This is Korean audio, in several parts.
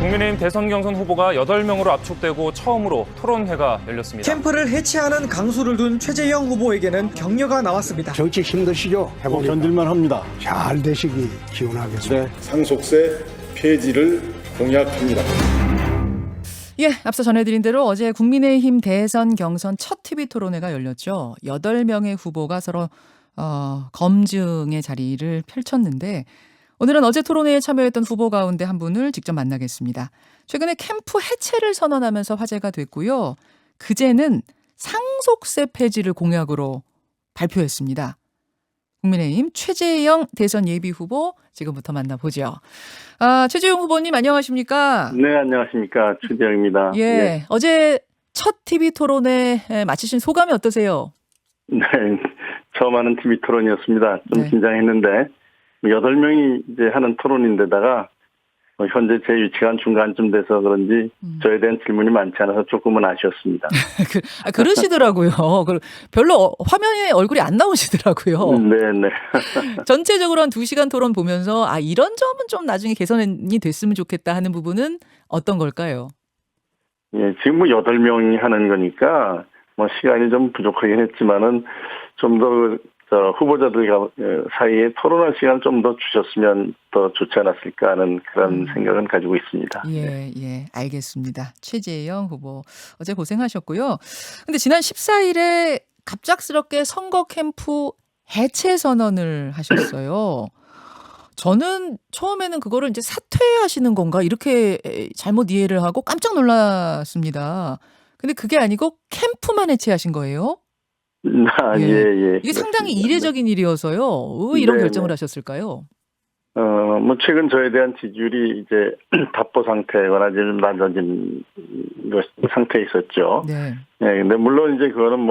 국민의힘 대선 경선 후보가 8명으로 압축되고 처음으로 토론회가 열렸습니다. 캠프를 해체하는 강수를 둔 최재형 후보에게는 격려가 나왔습니다. 정치 힘드시죠? 해보니까 견딜만 합니다. 잘 되시기 기원하겠습니다. 상속세 폐지를 공약합니다. 예, 앞서 전해드린 대로 어제 국민의힘 대선 경선 첫 TV 토론회가 열렸죠. 8명의 후보가 서로 검증의 자리를 펼쳤는데 오늘은 어제 토론회에 참여했던 후보 가운데 한 분을 직접 만나겠습니다. 최근에 캠프 해체를 선언하면서 화제가 됐고요. 그제는 상속세 폐지를 공약으로 발표했습니다. 국민의힘 최재형 대선 예비 후보 지금부터 만나보죠. 최재형 후보님 안녕하십니까? 네, 안녕하십니까. 최재형입니다. 예, 어제 첫 TV 토론회 마치신 소감이 어떠세요? 네, 처음 하는 TV 토론이었습니다. 좀 네. 긴장했는데 8명이 이제 하는 토론인데다가 현재 제 위치가 한 중간쯤 돼서 그런지 저에 대한 질문이 많지 않아서 조금은 아쉬웠습니다. 그러시더라고요. 별로 화면에 얼굴이 안 나오시더라고요. 네네. 전체적으로 한 2시간 토론 보면서 이런 점은 좀 나중에 개선이 됐으면 좋겠다 하는 부분은 어떤 걸까요? 예, 지금 8명이 하는 거니까 시간이 좀 부족하긴 했지만은 좀 더 후보자들 사이에 토론할 시간을 좀 더 주셨으면 더 좋지 않았을까 하는 그런 생각은 가지고 있습니다. 예, 알겠습니다. 최재형 후보 어제 고생하셨고요. 근데 지난 14일에 갑작스럽게 선거 캠프 해체 선언을 하셨어요. 저는 처음에는 그거를 이제 사퇴하시는 건가 이렇게 잘못 이해를 하고 깜짝 놀랐습니다. 근데 그게 아니고 캠프만 해체하신 거예요? 예. 이게 상당히 이례적인 일이어서요. 왜 이런 결정을 하셨을까요? 최근 저에 대한 지지율이 이제 답보 상태거나 좀 낮아진 상태에 있었죠. 네. 근데 물론 이제 그거는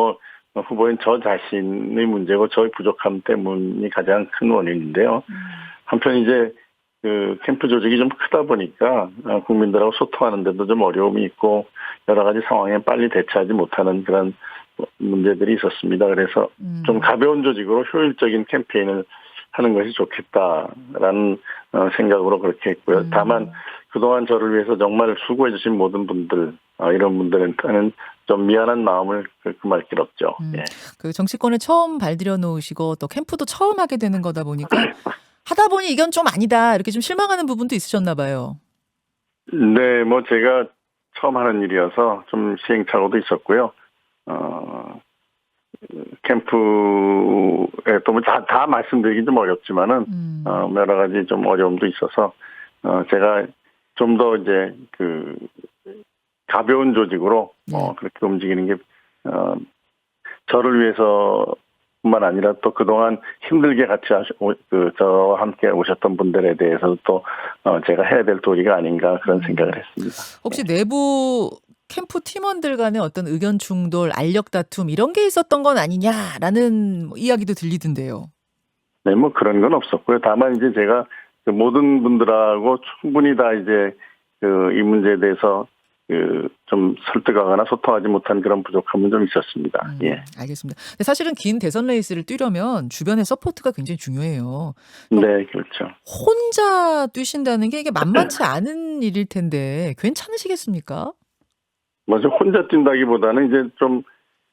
후보인 저 자신의 문제고 저의 부족함 때문이 가장 큰 원인인데요. 한편 이제 그 캠프 조직이 좀 크다 보니까 국민들하고 소통하는데도 좀 어려움이 있고 여러 가지 상황에 빨리 대처하지 못하는 그런 문제들이 있었습니다. 그래서 좀 가벼운 조직으로 효율적인 캠페인을 하는 것이 좋겠다라는 생각으로 그렇게 했고요. 다만 그동안 저를 위해서 정말 수고해 주신 모든 분들, 이런 분들한테는 좀 미안한 마음을 금할 길 없죠. 예. 그 정치권에 처음 발들여 놓으시고 또 캠프도 처음 하게 되는 거다 보니까 하다 보니 이건 좀 아니다 이렇게 좀 실망하는 부분도 있으셨나 봐요. 네, 제가 처음 하는 일이어서 좀 시행착오도 있었고요. 캠프에 또 다 말씀드리기 좀 어렵지만은 여러 가지 좀 어려움도 있어서 제가 좀 더 이제 그 가벼운 조직으로 그렇게 움직이는 게 저를 위해서뿐만 아니라 또 그동안 힘들게 같이 저와 함께 오셨던 분들에 대해서 또 제가 해야 될 도리가 아닌가 그런 생각을 했습니다. 혹시 내부 캠프 팀원들 간의 어떤 의견 충돌, 알력 다툼 이런 게 있었던 건 아니냐라는 이야기도 들리던데요. 네, 그런 건 없었고요. 다만 이제 제가 그 모든 분들하고 충분히 다 이제 이 문제에 대해서 좀 설득하거나 소통하지 못한 그런 부족함은 좀 있었습니다. 예. 알겠습니다. 근데 사실은 긴 대선 레이스를 뛰려면 주변의 서포트가 굉장히 중요해요. 네, 그렇죠. 혼자 뛰신다는 게 이게 만만치 않은 일일 텐데 괜찮으시겠습니까? 먼저 혼자 뛴다기보다는 이제 좀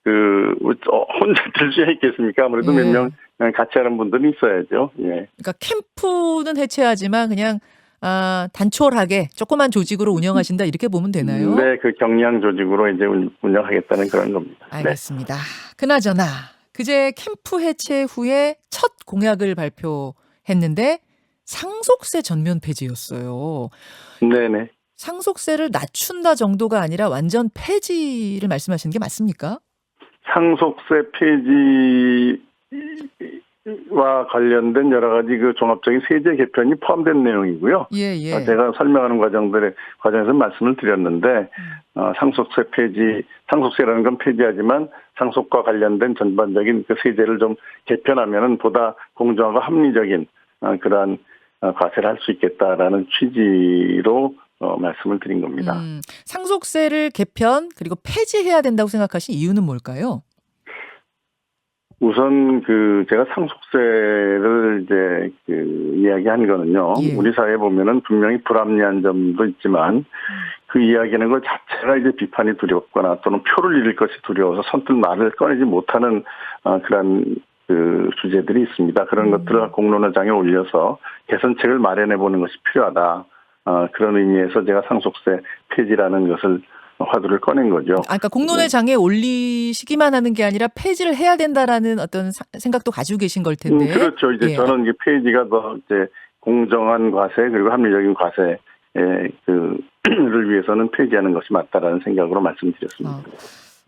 혼자 뛸 수 있겠습니까? 아무래도 몇 명 같이 하는 분들이 있어야죠. 예. 그러니까 캠프는 해체하지만 그냥 단촐하게 조그만 조직으로 운영하신다 이렇게 보면 되나요? 네, 그 경량 조직으로 이제 운영하겠다는 그런 겁니다. 알겠습니다. 그나저나 그제 캠프 해체 후에 첫 공약을 발표했는데 상속세 전면 폐지였어요. 네네. 상속세를 낮춘다 정도가 아니라 완전 폐지를 말씀하시는 게 맞습니까? 상속세 폐지와 관련된 여러 가지 그 종합적인 세제 개편이 포함된 내용이고요. 예. 제가 설명하는 과정에서 말씀을 드렸는데 상속세라는 건 폐지하지만 상속과 관련된 전반적인 그 세제를 좀 개편하면은 보다 공정하고 합리적인 그러한 과세를 할 수 있겠다라는 취지로 말씀을 드린 겁니다. 상속세를 개편 그리고 폐지해야 된다고 생각하신 이유는 뭘까요? 우선 제가 상속세를 이제 이야기한 거는요. 예. 우리 사회에 보면은 분명히 불합리한 점도 있지만 그 이야기하는 것 자체가 이제 비판이 두렵거나 또는 표를 잃을 것이 두려워서 선뜻 말을 꺼내지 못하는 그런 주제들이 있습니다. 그런 것들을 공론화장에 올려서 개선책을 마련해 보는 것이 필요하다. 그런 의미에서 제가 상속세 폐지라는 것을 화두를 꺼낸 거죠. 그러니까 공론회장에 올리시기만 하는 게 아니라 폐지를 해야 된다라는 어떤 생각도 가지고 계신 걸 텐데. 그렇죠. 이제 예. 저는 이제 폐지가 더 이제 공정한 과세 그리고 합리적인 과세를 위해서는 폐지하는 것이 맞다라는 생각으로 말씀드렸습니다.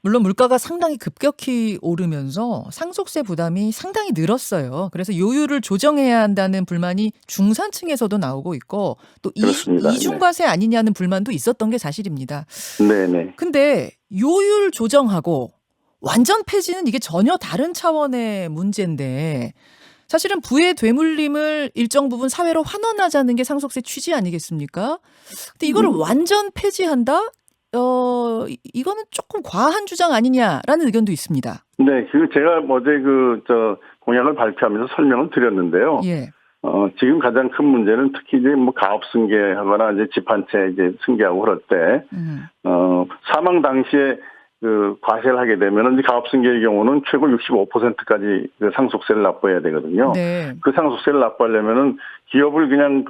물론 물가가 상당히 급격히 오르면서 상속세 부담이 상당히 늘었어요. 그래서 요율을 조정해야 한다는 불만이 중산층에서도 나오고 있고 또 그렇습니다. 이중과세 아니냐는 불만도 있었던 게 사실입니다. 네네. 근데 요율 조정하고 완전 폐지는 이게 전혀 다른 차원의 문제인데 사실은 부의 되물림을 일정 부분 사회로 환원하자는 게 상속세 취지 아니겠습니까? 근데 이거를 완전 폐지한다? 이거는 조금 과한 주장 아니냐라는 의견도 있습니다. 네, 제가 어제 공약을 발표하면서 설명을 드렸는데요. 예. 지금 가장 큰 문제는 특히 이제 뭐 가업 승계하거나 이제 집 한 채 이제 승계하고 그럴 때, 사망 당시에 과세를 하게 되면은 이제 가업 승계의 경우는 최고 65%까지 상속세를 납부해야 되거든요. 네. 그 상속세를 납부하려면은 기업을 그냥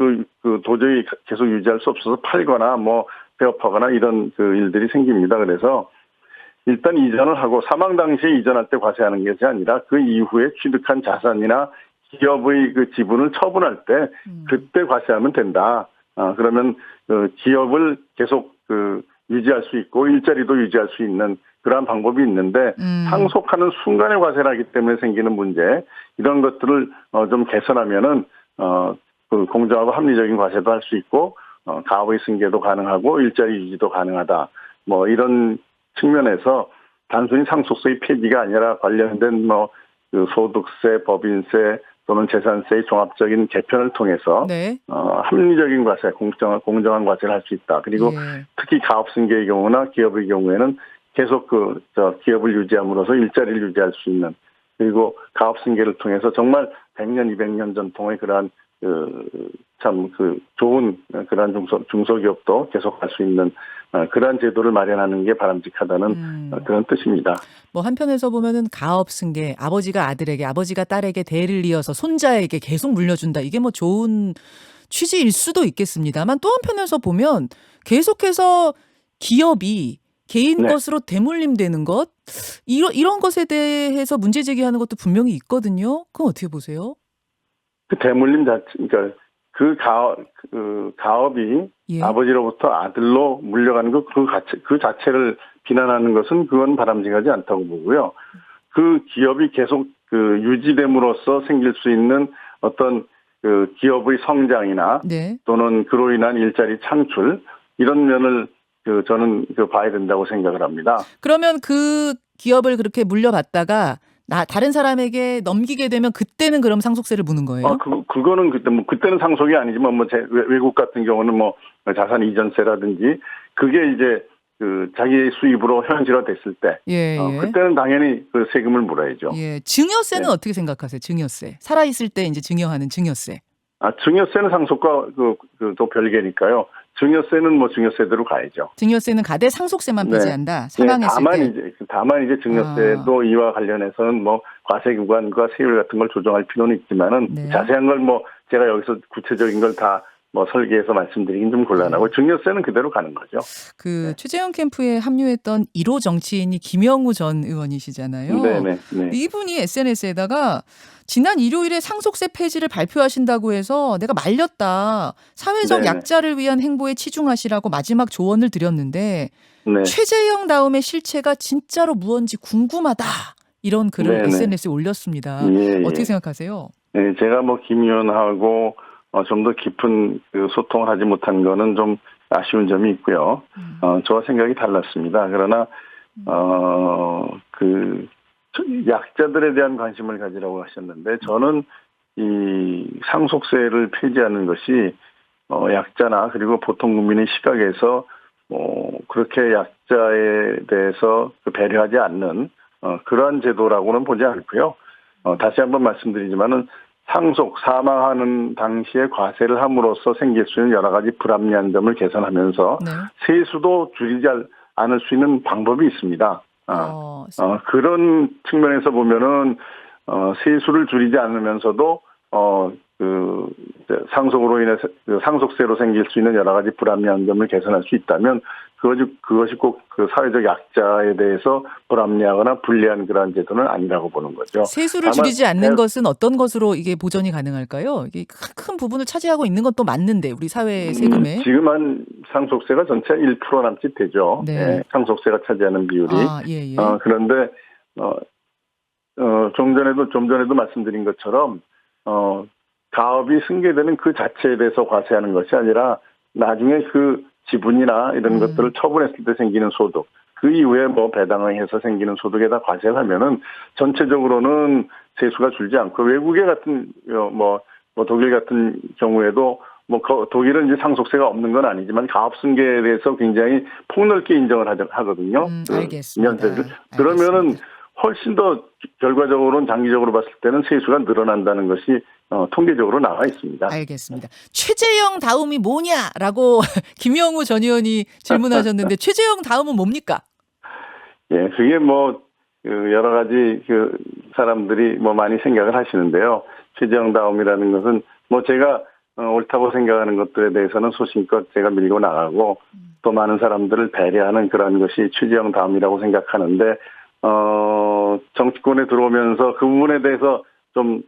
도저히 계속 유지할 수 없어서 팔거나 뭐 폐업하거나 이런 일들이 생깁니다. 그래서 일단 이전을 하고 사망 당시에 이전할 때 과세하는 것이 아니라 그 이후에 취득한 자산이나 기업의 지분을 처분할 때 그때 과세하면 된다. 그러면 기업을 계속 유지할 수 있고 일자리도 유지할 수 있는 그러한 방법이 있는데 상속하는 순간에 과세를 하기 때문에 생기는 문제 이런 것들을 좀 개선하면은 공정하고 합리적인 과세도 할 수 있고 가업의 승계도 가능하고 일자리 유지도 가능하다. 뭐 이런 측면에서 단순히 상속세의 폐지가 아니라 관련된 소득세, 법인세 또는 재산세의 종합적인 개편을 통해서 네. 합리적인 과세, 공정한 과세를 할 수 있다. 그리고 예. 특히 가업 승계의 경우나 기업의 경우에는 계속 기업을 유지함으로써 일자리를 유지할 수 있는 그리고 가업 승계를 통해서 정말 100년, 200년 전통의 그러한 좋은 그러한 중소기업도 계속 할 수 있는 그러한 제도를 마련하는 게 바람직하다는 그런 뜻입니다. 뭐 한편에서 보면은 가업 승계, 아버지가 아들에게, 아버지가 딸에게 대를 이어서 손자에게 계속 물려준다. 이게 뭐 좋은 취지일 수도 있겠습니다만 또 한편에서 보면 계속해서 기업이 개인 네. 것으로 대물림되는 것 이런 것에 대해서 문제 제기하는 것도 분명히 있거든요. 그건 어떻게 보세요? 그 대물림 그러니까 가업이 예. 아버지로부터 아들로 물려가는 그 자체를 비난하는 것은 그건 바람직하지 않다고 보고요. 그 기업이 계속 유지됨으로써 생길 수 있는 어떤 기업의 성장이나 네. 또는 그로 인한 일자리 창출 이런 면을 저는 봐야 된다고 생각을 합니다. 그러면 그 기업을 그렇게 물려받다가 다른 사람에게 넘기게 되면 그때는 그럼 상속세를 무는 거예요? 그거는 그때는 상속이 아니지만 외국 같은 경우는 자산 이전세라든지 그게 이제 자기의 수입으로 현실화됐을 때 예. 그때는 당연히 세금을 물어야죠. 예. 증여세는 네. 어떻게 생각하세요? 증여세. 살아 있을 때 이제 증여하는 증여세. 증여세는 상속과 또 별개니까요. 증여세는 증여세대로 가야죠. 증여세는 가대 상속세만 네. 폐지한다. 사망했을 때. 다만 이제 증여세도 이와 관련해서는 과세 구간과 세율 같은 걸 조정할 필요는 있지만은 네. 자세한 걸 제가 여기서 구체적인 걸 다 설계해서 말씀드리긴 좀 곤란하고 증여세는 그대로 가는 거죠. 최재형 캠프에 합류했던 1호 정치인이 김영우 전 의원이시잖아요. 네네. 네. 이분이 SNS에다가 지난 일요일에 상속세 폐지를 발표하신다고 해서 내가 말렸다. 사회적 네네. 약자를 위한 행보에 치중하시라고 마지막 조언을 드렸는데 네. 최재형 다음의 실체가 진짜로 무언지 궁금하다. 이런 글을 네네. SNS에 올렸습니다. 예. 어떻게 생각하세요? 네, 제가 김 의원하고 좀 더 깊은 소통을 하지 못한 거는 좀 아쉬운 점이 있고요. 저와 생각이 달랐습니다. 그러나 약자들에 대한 관심을 가지라고 하셨는데 저는 이 상속세를 폐지하는 것이 약자나 그리고 보통 국민의 시각에서 그렇게 약자에 대해서 배려하지 않는 그러한 제도라고는 보지 않고요. 다시 한번 말씀드리지만은 상속, 사망하는 당시에 과세를 함으로써 생길 수 있는 여러 가지 불합리한 점을 개선하면서 네. 세수도 줄이지 않을 수 있는 방법이 있습니다. 그런 측면에서 보면은 세수를 줄이지 않으면서도 상속으로 인해서 상속세로 생길 수 있는 여러 가지 불합리한 점을 개선할 수 있다면 그것이 꼭 그 사회적 약자에 대해서 불합리하거나 불리한 그러한 제도는 아니라고 보는 거죠. 세수를 줄이지 않는 것은 어떤 것으로 이게 보전이 가능할까요? 이게 큰 부분을 차지하고 있는 건 또 맞는데 우리 사회 세금에. 지금 한 상속세가 전체 1% 남짓 되죠. 네. 예, 상속세가 차지하는 비율이. 예. 그런데 좀 전에도 말씀드린 것처럼 가업이 승계되는 그 자체에 대해서 과세하는 것이 아니라 나중에 그 지분이나 이런 것들을 처분했을 때 생기는 소득, 그 이후에 뭐 배당을 해서 생기는 소득에다 과세를 하면은 전체적으로는 세수가 줄지 않고 외국의 같은 독일 같은 경우에도 독일은 이제 상속세가 없는 건 아니지만 가업 승계에 대해서 굉장히 폭넓게 인정을 하거든요. 알겠습니다. 그러면은 훨씬 더 결과적으로는 장기적으로 봤을 때는 세수가 늘어난다는 것이 통계적으로 나와 있습니다. 알겠습니다. 최재형 다음이 뭐냐라고 김영우 전 의원이 질문하셨는데 최재형 다음은 뭡니까? 예, 그게 여러 가지 사람들이 많이 생각을 하시는데요. 최재형 다음이라는 것은 제가 옳다고 생각하는 것들에 대해서는 소신껏 제가 밀고 나가고 또 많은 사람들을 배려하는 그런 것이 최재형 다음이라고 생각하는데 정치권에 들어오면서 그 부분에 대해서 좀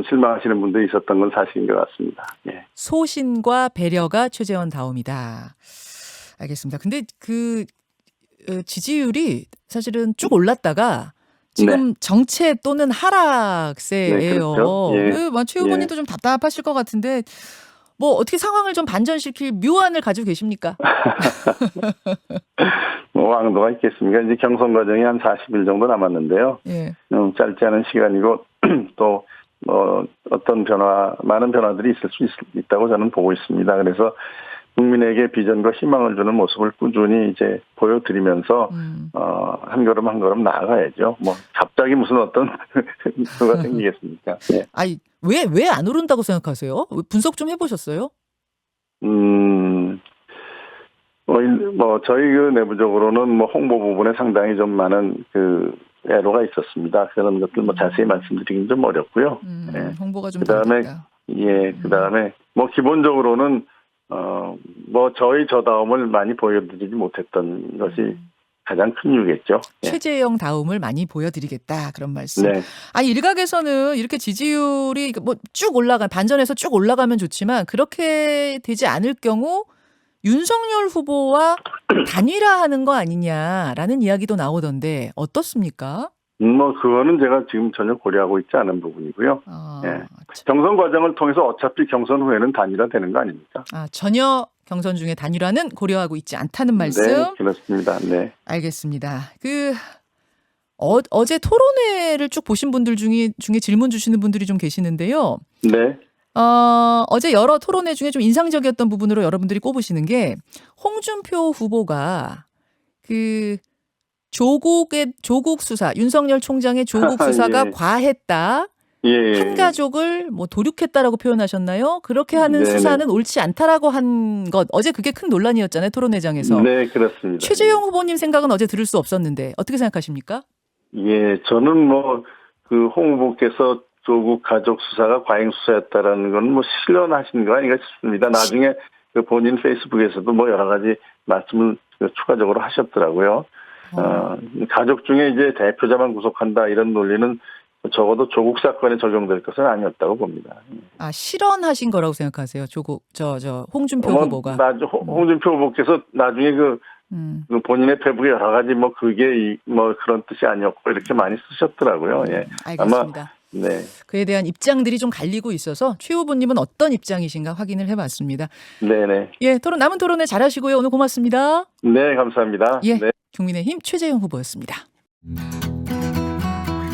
실망하시는 분들이 있었던 건 사실인 것 같습니다. 예. 소신과 배려가 최재형 다음이다. 알겠습니다. 근데 지지율이 사실은 쭉 올랐다가 지금 정체 또는 하락세예요. 네, 그렇죠. 예. 최 후보님도 좀 답답하실 것 같은데 어떻게 상황을 좀 반전시킬 묘안을 가지고 계십니까? 왕도가 있겠습니까? 이제 경선 과정이 한 40일 정도 남았는데요. 예. 짧지 않은 시간이고 또 어떤 많은 변화들이 있을 수 있다고 저는 보고 있습니다. 그래서 국민에게 비전과 희망을 주는 모습을 꾸준히 이제 보여드리면서 한 걸음 한 걸음 나아가야죠. 갑자기 무슨 어떤 수가 생기겠습니까? 예. 아니 왜 안 오른다고 생각하세요? 분석 좀 해보셨어요? 저희 내부적으로는 홍보 부분에 상당히 좀 많은 애로가 있었습니다. 그런 것들 자세히 말씀드리긴 좀 어렵고요. 네. 홍보가 좀 그다음에 그다음에 기본적으로는 저다움을 많이 보여드리지 못했던 것이 가장 큰 이유겠죠. 최재형 다움을 많이 보여드리겠다 그런 말씀. 네. 일각에서는 이렇게 지지율이 쭉 반전해서 쭉 올라가면 좋지만 그렇게 되지 않을 경우 윤석열 후보와 단일화하는 거 아니냐라는 이야기도 나오던데 어떻습니까? 그거는 제가 지금 전혀 고려하고 있지 않은 부분이고요. 예. 경선 과정을 통해서 어차피 경선 후에는 단일화되는 거 아닙니까? 전혀 경선 중에 단일화는 고려하고 있지 않다는 말씀. 네, 그렇습니다. 네. 알겠습니다. 어제 토론회를 쭉 보신 분들 중에 질문 주시는 분들이 좀 계시는데요. 네. 어제 여러 토론회 중에 좀 인상적이었던 부분으로 여러분들이 꼽으시는 게 홍준표 후보가 조국 수사, 윤석열 총장의 조국 수사가 예. 과했다. 예. 한 가족을 도륙했다라고 표현하셨나요? 그렇게 하는 네네. 수사는 옳지 않다라고 한 것. 어제 그게 큰 논란이었잖아요. 토론회장에서. 네, 그렇습니다. 최재형 후보님 생각은 어제 들을 수 없었는데 어떻게 생각하십니까? 예, 저는 홍 후보께서 조국 가족 수사가 과잉 수사였다라는 건 실현하신 거 아닌가 싶습니다. 나중에 본인 페이스북에서도 여러 가지 말씀을 추가적으로 하셨더라고요. 가족 중에 이제 대표자만 구속한다 이런 논리는 적어도 조국 사건에 적용될 것은 아니었다고 봅니다. 실현하신 거라고 생각하세요? 홍준표 후보가. 홍준표 후보께서 나중에 본인의 페북에 여러 가지 그게 그런 뜻이 아니었고 이렇게 많이 쓰셨더라고요. 예. 알겠습니다. 네. 그에 대한 입장들이 좀 갈리고 있어서 최 후보님은 어떤 입장이신가 확인을 해봤습니다. 네네. 예, 남은 토론회 잘하시고요. 오늘 고맙습니다. 네, 감사합니다. 예, 네. 국민의힘 최재형 후보였습니다.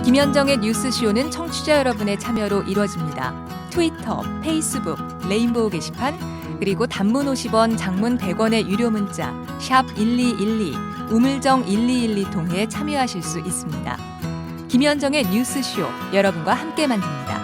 김현정의 뉴스쇼는 청취자 여러분의 참여로 이루어집니다. 트위터, 페이스북, 레인보우 게시판, 그리고 단문 50원, 장문 100원의 유료 문자 샵 1212, 우물정 1212 통해 참여하실 수 있습니다. 김현정의 뉴스쇼 여러분과 함께 만듭니다.